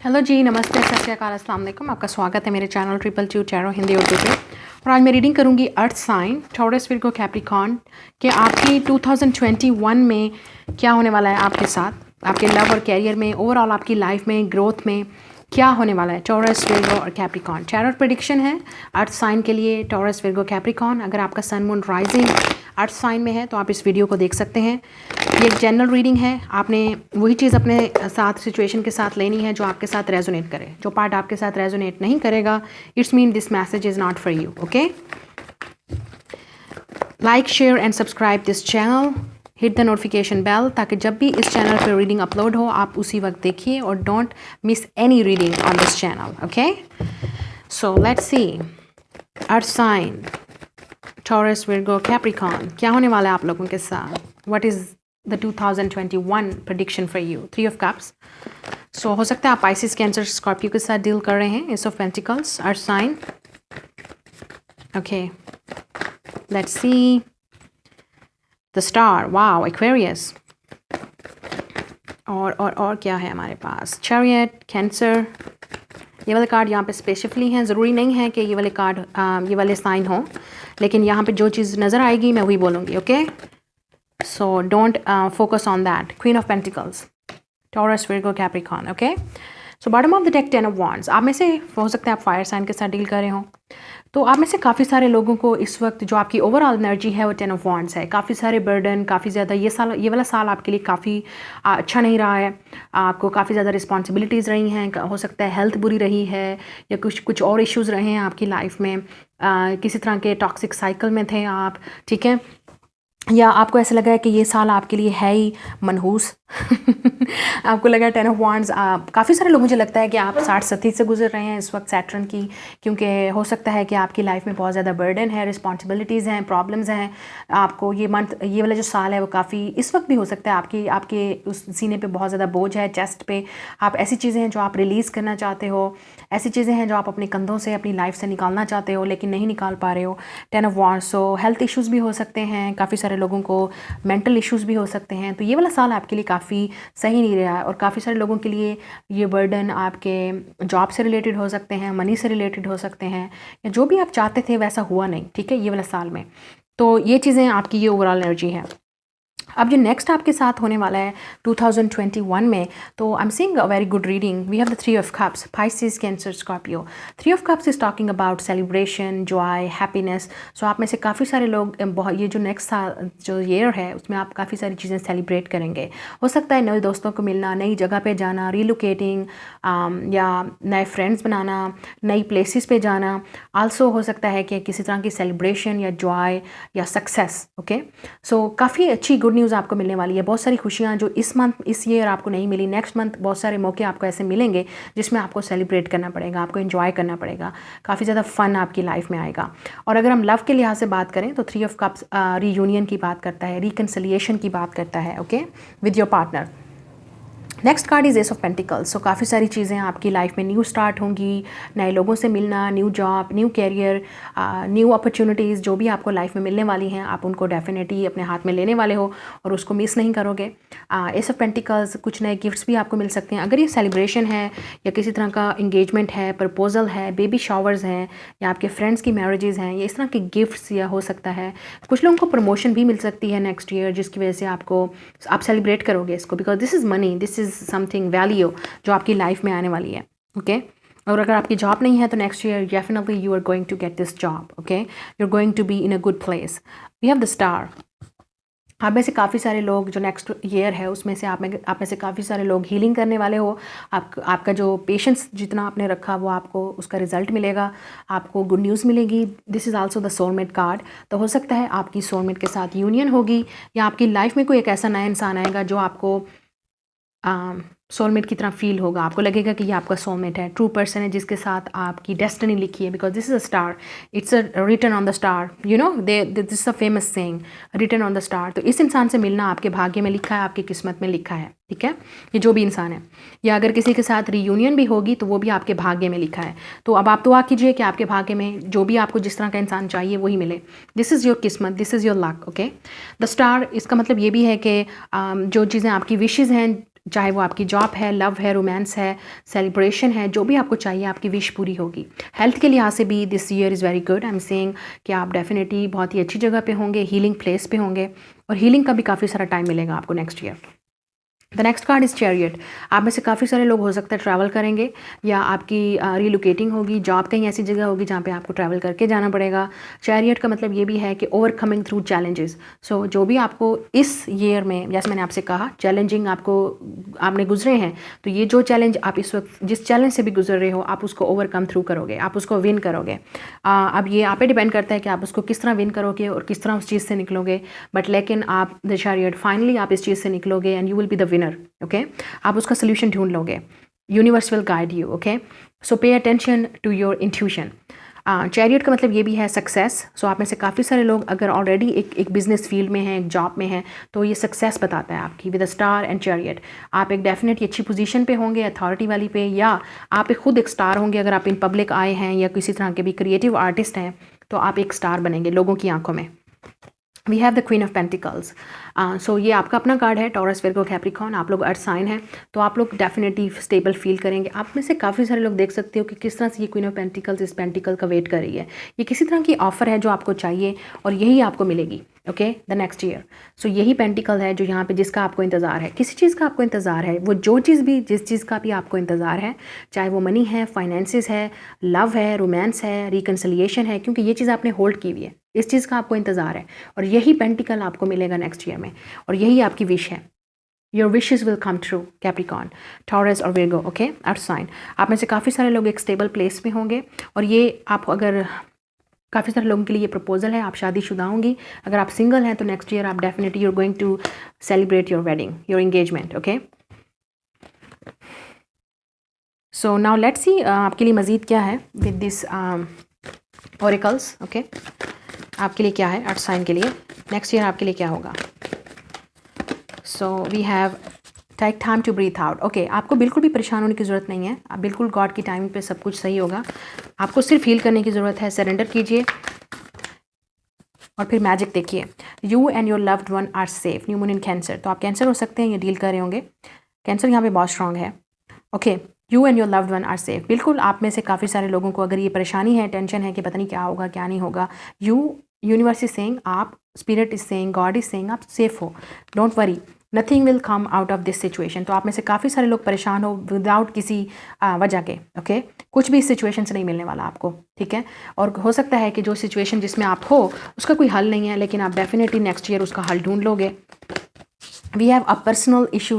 Hello जी, नमस्ते, सत श्री अकाल, अस्सलाम वालेकुम। आपका स्वागत है मेरे चैनल 222 टैरो हिंदी उर्दू पे। और आज मैं रीडिंग करूंगी earth sign Taurus Virgo Capricorn कि आपकी 2021 में क्या होने वाला है आपके साथ, आपके लव और कैरियर में, ओवरऑल आपकी लाइफ में, ग्रोथ में क्या होने वाला है। टॉरस विर्गो और कैप्रिकॉर्न टैरो प्रेडिक्शन है अर्थ साइन के लिए। टॉरस विर्गो कैप्रिकॉर्न, अगर आपका sun moon rising earth sign में है तो आप इस वीडियो को देख सकते हैं। ये एक जनरल रीडिंग है, आपने वही चीज़ अपने साथ सिचुएशन के साथ लेनी है जो आपके साथ रेजोनेट करे। जो पार्ट आपके साथ रेजोनेट नहीं करेगा, it's mean this message is not for you. Okay, like, share and subscribe this channel, hit the notification bell, ताकि जब भी इस चैनल पर रीडिंग अपलोड हो आप उसी वक्त देखिए और don't miss any reading on this channel. Okay, so let's see earth sign Taurus Virgo Capricorn क्या होने वाला है आप लोगों के साथ। What is the 2021 prediction for you? 3 of cups. So हो सकता है आप Pisces, Cancer, Scorpio के साथ डील कर रहे हैं। Ace of Pentacles, Earth sign. Okay, let's see the star. Wow, Aquarius. और क्या है हमारे पास? Chariot, Cancer. ये वाले कार्ड यहाँ पे स्पेसिफिकली हैं, ज़रूरी नहीं है कि ये वाले कार्ड ये वाले साइन हो, लेकिन यहाँ पे जो चीज़ नज़र आएगी मैं वही बोलूँगी। Okay, so don't focus on that. Queen of Pentacles, Taurus, Virgo, Capricorn. Okay, so bottom of the deck, 10 of Wands. आप में से हो सकता है आप फायर साइन के साथ डील कर रहे हो, तो आप में से काफ़ी सारे लोगों को इस वक्त जो आपकी ओवरऑल एनर्जी है वो 10 ऑफ वॉन्ड्स है। काफ़ी सारे बर्डन, काफ़ी ज़्यादा ये वाला साल आपके लिए काफ़ी अच्छा नहीं रहा है। आपको काफ़ी ज़्यादा रिस्पॉन्सिबिलिटीज़ रही हैं, हो सकता है हेल्थ बुरी रही है या कुछ और इश्यूज़ रहे हैं आपकी लाइफ में। किसी तरह के टॉक्सिक साइकिल में थे आप, ठीक है, या आपको ऐसा लगा है कि ये साल आपके लिए है ही मनहूस आपको लगा 10 ऑफ वॉन्ड्स। काफ़ी सारे लोग, मुझे लगता है कि आप 60-70 से गुजर रहे हैं इस वक्त सैटर्न की, क्योंकि हो सकता है कि आपकी लाइफ में बहुत ज़्यादा बर्डन है, रिस्पॉन्सिबिलिटीज़ हैं, प्रॉब्लम्स हैं। आपको ये वाला जो साल है वो काफ़ी, इस वक्त भी हो सकता है आपके उस सीने पे बहुत ज़्यादा बोझ है, चेस्ट पे। आप ऐसी चीज़ें हैं जो आप रिलीज़ करना चाहते हो, ऐसी चीज़ें हैं जो आप अपने कंधों से, अपनी लाइफ से निकालना चाहते हो लेकिन नहीं निकाल पा रहे हो। 10 of wands. So health issues भी हो सकते हैं, काफ़ी सारे लोगों को मेंटल इश्यूज़ भी हो सकते हैं। तो ये वाला साल आपके लिए काफ़ी सही नहीं रहा है, और काफ़ी सारे लोगों के लिए ये बर्डन आपके जॉब से रिलेटेड हो सकते हैं, मनी से रिलेटेड हो सकते हैं, या जो भी आप चाहते थे वैसा हुआ नहीं, ठीक है, ये वाला साल में। तो ये चीज़ें आपकी ये ओवरऑल एनर्जी है। अब जो नेक्स्ट आपके साथ होने वाला है 2021 में, तो I am seeing a very good reading. We have the 3 of cups, Pisces, Cancer, Scorpio. 3 of cups is talking about celebration, joy, happiness. So आप में से काफ़ी सारे लोग ये जो नेक्स्ट साल जो ईयर है उसमें आप काफ़ी सारी चीज़ें सेलिब्रेट करेंगे। हो सकता है नए दोस्तों को मिलना, नई जगह पे जाना, रिलोकेटिंग, या नए फ्रेंड्स बनाना, नई प्लेसेस पे जाना। आल्सो हो सकता है कि किसी तरह की सेलिब्रेशन या जॉय या सक्सेस। ओके, सो काफ़ी अच्छी गुड न्यूज़ आपको मिलने वाली है। बहुत सारी खुशियाँ जो इस मंथ, इस ईयर आपको नहीं मिली, नेक्स्ट मंथ बहुत सारे मौके आपको ऐसे मिलेंगे जिसमें आपको सेलिब्रेट करना पड़ेगा, आपको एंजॉय करना पड़ेगा, काफ़ी ज़्यादा फन आपकी लाइफ में आएगा। और अगर हम लव के लिहाज से बात करें तो 3 ऑफ कप्स रीयूनियन की बात करता है, रिकन्सिलिएशन की बात करता है, okay, with your partner. Next card is ace of pentacles. So काफ़ी सारी चीज़ें आपकी लाइफ में न्यू स्टार्ट होंगी, नए लोगों से मिलना, new job, new career, new opportunities जो भी आपको लाइफ में मिलने वाली हैं, आप उनको डेफिनेटली अपने हाथ में लेने वाले हो और उसको मिस नहीं करोगे। एस ऑफ पेंटिकल्स, कुछ नए गिफ्ट्स भी आपको मिल सकते हैं। अगर ये सेलिब्रेशन है या किसी तरह का इंगेजमेंट है, प्रपोजल है, बेबी शावर्स हैं, या आपके फ्रेंड्स की मैरिजेज़ हैं, या इस तरह के गिफ्ट्स या हो सकता है कुछ लोगों को प्रमोशन भी मिल सकती है नेक्स्ट ईयर, जिसकी वजह से आप सेलिब्रेट करोगे इसको, because this is money, this is something value जो आपकी लाइफ में आने वाली है। ओके, और अगर आपकी जॉब नहीं है तो next year definitely you are going to get this job. Okay, you are going to be in a good place. We have the star. आप में से काफ़ी सारे लोग जो नेक्स्ट ईयर है उसमें से आप में से काफ़ी सारे लोग हीलिंग करने वाले हो। आपका जो पेशेंस जितना आपने रखा वो आपको उसका रिजल्ट मिलेगा, आपको गुड न्यूज़ मिलेगी। This is also the soulmate card. तो हो सकता है आपकी सोलमेट के साथ यूनियन होगी, या आपकी लाइफ में कोई एक ऐसा नया इंसान आएगा जो आपको सोलमेट की तरह फील होगा। आपको लगेगा कि ये आपका सोलमेट है, ट्रू पर्सन है जिसके साथ आपकी डेस्टिनी लिखी है, because this is a star, it's a written on the star, you know, this is a famous saying, written on the star. तो इस इंसान से मिलना आपके भाग्य में लिखा है, आपकी किस्मत में लिखा है, ठीक है, ये जो भी इंसान है। या अगर किसी के साथ रीयूनियन भी होगी तो वो भी आपके भाग्य में लिखा है। तो अब आप दुआ कीजिए कि आपके भाग्य में जो भी आपको जिस तरह का इंसान चाहिए वही मिले। दिस इज़ योर किस्मत, this is your luck. Okay, the star, इसका मतलब ये भी है कि जो चीज़ें आपकी विशेज़ हैं चाहे वो आपकी जॉब है, लव है, रोमांस है, सेलिब्रेशन है, जो भी आपको चाहिए आपकी विश पूरी होगी। हेल्थ के लिहाज से भी this year is very good. I am saying कि आप डेफिनेटली बहुत ही अच्छी जगह पे होंगे, हीलिंग प्लेस पे होंगे, और हीलिंग का भी काफ़ी सारा टाइम मिलेगा आपको next year. The next card is chariot. आप में से काफ़ी सारे लोग हो सकता है ट्रैवल करेंगे, या आपकी रिलोकेटिंग होगी, जॉब कहीं ऐसी जगह होगी जहाँ पे आपको ट्रैवल करके जाना पड़ेगा। चैरियट का मतलब ये भी है कि ओवरकमिंग थ्रू चैलेंजेस। सो जो भी आपको इस ईयर में, जैसे मैंने आपसे कहा, चैलेंजिंग आपने गुजरे हैं, तो ये जो चैलेंज आप इस वक्त जिस चैलेंज से भी गुजर रहे हो, आप उसको ओवरकम थ्रू करोगे, आप उसको विन करोगे। अब ये आप पे डिपेंड करता है कि आप उसको किस तरह विन करोगे और किस तरह उस चीज़ से निकलोगे। बट लेकिन आप द चैरियट, फाइनली आप इस चीज़ से निकलोगे and you will be the winner. Okay, आप उसका सोल्यूशन ढूंढ लोगे। Universe will guide you. Okay, so pay attention to your intuition. Chariot का मतलब ये भी है सक्सेस। सो आप में से काफ़ी सारे लोग अगर ऑलरेडी एक बिजनेस फील्ड में हैं, एक जॉब में हैं, तो ये सक्सेस बताता है आपकी with a star and chariot. आप एक डेफिनेटली अच्छी पोजीशन पे होंगे, अथॉरिटी वाली पे, या आप खुद एक स्टार होंगे। अगर आप इन पब्लिक आए हैं या किसी तरह के भी क्रिएटिव आर्टिस्ट हैं, तो आप एक स्टार बनेंगे लोगों की आंखों में। We have the queen of pentacles. So ये आपका अपना कार्ड है, टॉरस, विर्गो, कैप्रिकॉर्न। आप लोग अर्थ साइन हैं, तो आप लोग डेफिनेटली स्टेबल फील करेंगे। आप में से काफ़ी सारे लोग देख सकते हो कि किस तरह से ये क्वीन ऑफ पेंटिकल्स इस पेंटिकल का वेट कर रही है। ये किसी तरह की ऑफर है जो आपको चाहिए, और यही आपको मिलेगी। Okay, the next year. So यही पेंटिकल है जो यहाँ पे जिसका आपको इंतज़ार है, किसी चीज़ का आपको इंतज़ार है। वो जो चीज़ भी, जिस चीज़ का भी आपको इंतज़ार है, चाहे वो मनी है, फाइनेंसिस है, लव है, रोमांस है, रिकन्सिलिएशन है, क्योंकि ये चीज़ आपने होल्ड की हुई है, इस चीज़ का आपको इंतज़ार है, और यही पेंटिकल आपको मिलेगा नेक्स्ट ईयर में, और यही आपकी विश है। Your wishes will come true, Capricorn, taurus और विर्गो। ओके, अर्थ साइन। आप में से काफ़ी सारे लोग एक स्टेबल प्लेस में होंगे, और ये आप अगर काफ़ी सारे लोगों के लिए ये प्रपोजल है, आप शादीशुदा होंगी। अगर आप सिंगल हैं तो नेक्स्ट ईयर आप definitely you are going to celebrate your wedding, your engagement. Okay, so now let's see आपके लिए मज़ीद क्या है विद दिस ओरेकल्स। ओके, आपके लिए क्या है अर्थ साइन के लिए नेक्स्ट ईयर, आपके लिए क्या होगा। So we have take time to breathe out. Okay, आपको बिल्कुल भी परेशान होने की ज़रूरत नहीं है, आप बिल्कुल गॉड की टाइमिंग पे सब कुछ सही होगा। आपको सिर्फ हील करने की ज़रूरत है। सरेंडर कीजिए और फिर मैजिक देखिए। You and your loved one are safe. New moon in Cancer, तो आप कैंसर हो सकते हैं, ये डील कर रहे होंगे। कैंसर यहाँ पे बहुत स्ट्रांग है। Okay, you and your loved one are safe. बिल्कुल आप में से काफ़ी सारे लोगों को अगर ये परेशानी है, टेंशन है कि पता नहीं क्या होगा क्या नहीं होगा, यूनिवर्स इज सेइंग, आप, spirit is saying, God is saying, आप सेफ हो, don't worry, nothing will come out of this situation. तो आप में से काफ़ी सारे लोग परेशान हो विदाउट किसी वजह के। ओके, कुछ भी इस सिचुएशन से नहीं मिलने वाला आपको, ठीक है। और हो सकता है कि जो सिचुएशन जिसमें आप हो उसका कोई हल नहीं है, लेकिन आप डेफिनेटली नेक्स्ट ईयर उसका हल ढूंढ लोगे। We have a personal issue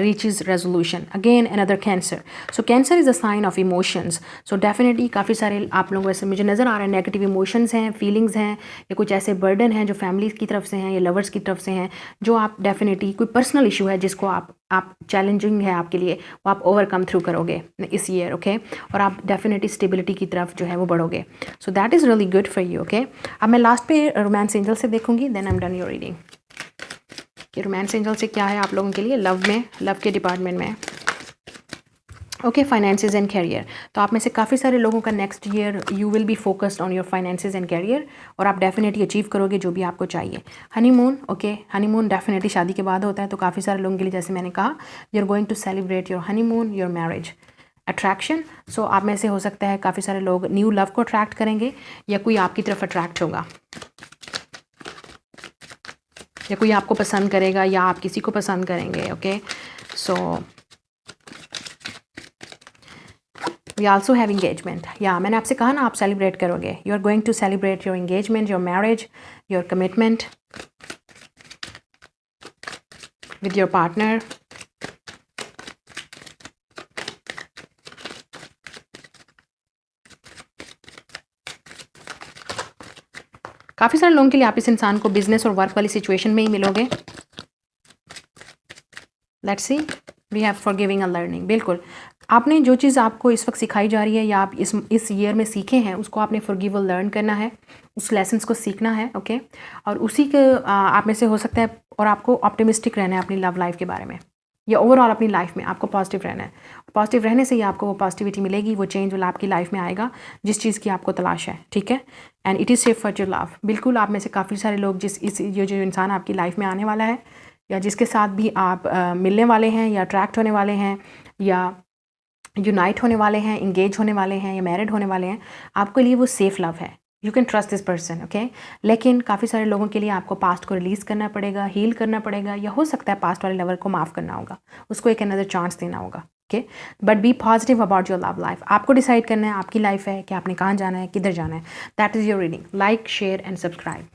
reaches resolution. Again, another cancer. So cancer is a sign of emotions. So definitely काफ़ी सारे आप लोगों वैसे मुझे नज़र आ रहा है नेगेटिव इमोशंस हैं, फीलिंग्स हैं, या कुछ ऐसे बर्डन हैं जो फैमिली की तरफ से हैं या लवर्स की तरफ से हैं, जो आप डेफिनेटली कोई पर्सनल इशू है जिसको आप चैलेंजिंग है आपके लिए, वो आप ओवरकम थ्रू करोगे इस ईयर। ओके, और आप डेफिनेटली स्टेबिलिटी की तरफ जो है वो बढ़ोगे। So that is really good for you. Okay, अब मैं लास्ट पे रोमांस एंजल से देखूंगी, then I am done your reading कि रोमांस एंजल से क्या है आप लोगों के लिए लव में, लव के डिपार्टमेंट में। Okay, finances and career. तो आप में से काफ़ी सारे लोगों का next year you will be focused on your finances and career, और आप डेफिनेटली अचीव करोगे जो भी आपको चाहिए। हनीमून। ओके, हनीमून डेफिनेटली शादी के बाद होता है, तो काफ़ी सारे लोगों के लिए, जैसे मैंने कहा, you are going to celebrate your honeymoon, your marriage. Attraction. So आप में से हो सकता है काफ़ी सारे लोग न्यू लव को अट्रैक्ट करेंगे, या कोई आपकी तरफ अट्रैक्ट होगा, या कोई आपको पसंद करेगा, या आप किसी को पसंद करेंगे। Okay, so we also have engagement. या मैंने आपसे कहा ना आप सेलिब्रेट करोगे, you are going to celebrate your engagement, your marriage, your commitment with your partner. काफ़ी सारे लोगों के लिए आप इस इंसान को बिजनेस और वर्क वाली सिचुएशन में ही मिलोगे। Let's see, we have forgiving and learning. बिल्कुल आपने जो चीज़ आपको इस वक्त सिखाई जा रही है, या आप इस ईयर में सीखे हैं, उसको आपने फॉरगिव और लर्न करना है, उस लेसन्स को सीखना है। ओके, और उसी के आप में से हो सकता है, और आपको ऑप्टिमिस्टिक रहना है अपनी लव लाइफ के बारे में, या ओवरऑल अपनी लाइफ में आपको पॉजिटिव रहना है। पॉजिटिव रहने से ही आपको वो पॉजिटिविटी मिलेगी, वो चेंज वाला आपकी लाइफ में आएगा जिस चीज़ की आपको तलाश है, ठीक है। And it is safe for your love. बिल्कुल आप में से काफ़ी सारे लोग ये जो इंसान आपकी लाइफ में आने वाला है, या जिसके साथ भी आप मिलने वाले हैं या अट्रैक्ट होने वाले हैं या यूनाइट होने वाले हैं, इंगेज होने वाले हैं या मैरिड होने वाले हैं, आपके लिए वो सेफ़ लव है। You can trust this person, okay. लेकिन काफ़ी सारे लोगों के लिए आपको पास्ट को रिलीज़ करना पड़ेगा, हील करना पड़ेगा, या हो सकता है पास्ट वाले लवर को माफ़ करना होगा, उसको एक अनदर चांस देना होगा, okay. But be positive about your love life. आपको डिसाइड करना है, आपकी लाइफ है कि आपने कहाँ जाना है, किधर जाना है। That is your reading. Like, share and subscribe.